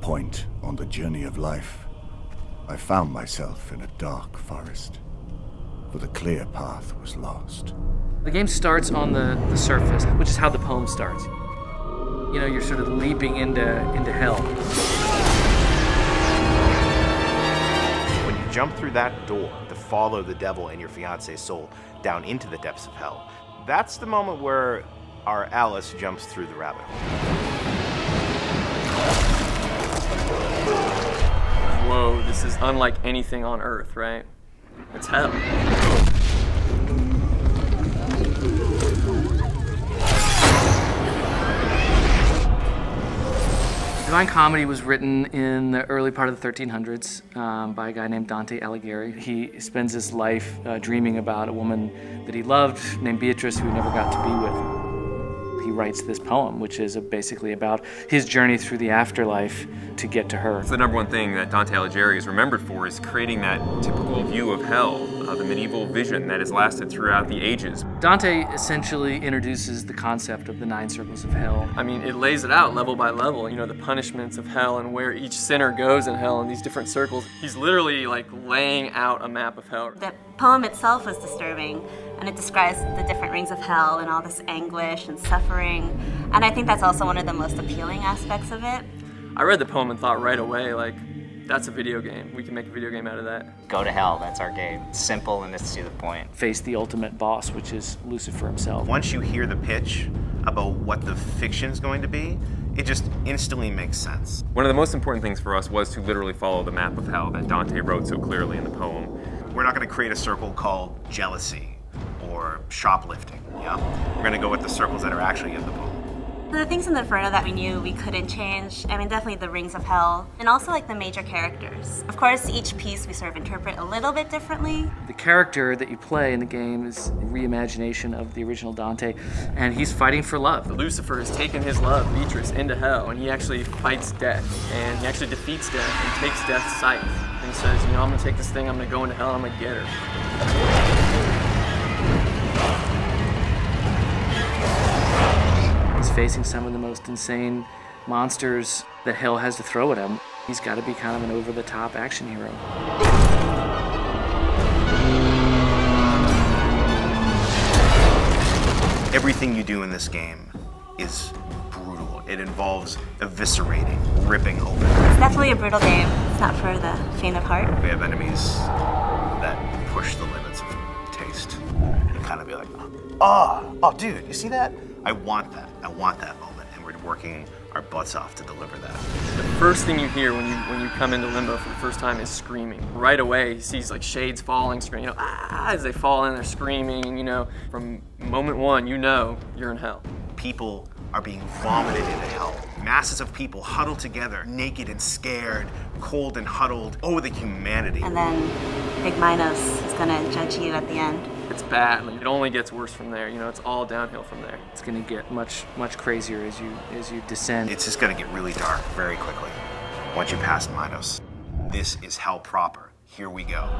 point on the journey of life, I found myself in a dark forest, for the clear path was lost. The game starts on the surface, which is how the poem starts. You know, you're sort of leaping into hell. When you jump through that door to follow the devil and your fiance's soul down into the depths of hell, that's the moment where our Alice jumps through the rabbit hole. Whoa, this is unlike anything on Earth, right? It's hell. Divine Comedy was written in the early part of the 1300s by a guy named Dante Alighieri. He spends his life dreaming about a woman that he loved named Beatrice, who he never got to be with. He writes this poem, which is basically about his journey through the afterlife to get to her. It's the #1 thing that Dante Alighieri is remembered for, is creating that typical view of hell, the medieval vision that has lasted throughout the ages. Dante essentially introduces the concept of the 9 circles of hell. I mean, it lays it out level by level, you know, the punishments of hell and where each sinner goes in hell in these different circles. He's literally like laying out a map of hell. The poem itself was disturbing, and it describes the different rings of hell and all this anguish and suffering. And I think that's also one of the most appealing aspects of it. I read the poem and thought right away, like, that's a video game. We can make a video game out of that. Go to hell, that's our game. It's simple and it's to the point. Face the ultimate boss, which is Lucifer himself. Once you hear the pitch about what the fiction's going to be, it just instantly makes sense. One of the most important things for us was to literally follow the map of hell that Dante wrote so clearly in the poem. We're not going to create a circle called jealousy or shoplifting, yeah? We're going to go with the circles that are actually in the poem. The things in the Inferno that we knew we couldn't change, I mean, definitely the rings of hell, and also like the major characters. Of course, each piece we sort of interpret a little bit differently. The character that you play in the game is a reimagination of the original Dante, and he's fighting for love. Lucifer has taken his love, Beatrice, into hell, and he actually fights death, and he actually defeats death and takes death's scythe. And he says, you know, I'm gonna take this thing, I'm gonna go into hell, I'm gonna get her. Facing some of the most insane monsters that hell has to throw at him. He's got to be kind of an over-the-top action hero. Everything you do in this game is brutal. It involves eviscerating, ripping open. It's definitely a brutal game. It's not for the faint of heart. We have enemies that push the limits of taste. And kind of be like, oh, dude, you see that? I want that. I want that moment, and we're working our butts off to deliver that. The first thing you hear when you come into Limbo for the first time is screaming. Right away, he sees like shades falling, screaming, you know, as they fall in, they're screaming, you know. From moment one, you know you're in hell. People are being vomited into hell. Masses of people huddled together, naked and scared, cold and huddled. Oh, the humanity. And then Big Minos is gonna judge you at the end. It's bad. Like, it only gets worse from there. You know, it's all downhill from there. It's going to get much crazier as you descend. It's just going to get really dark very quickly once you pass Minos. This is hell proper. Here we go.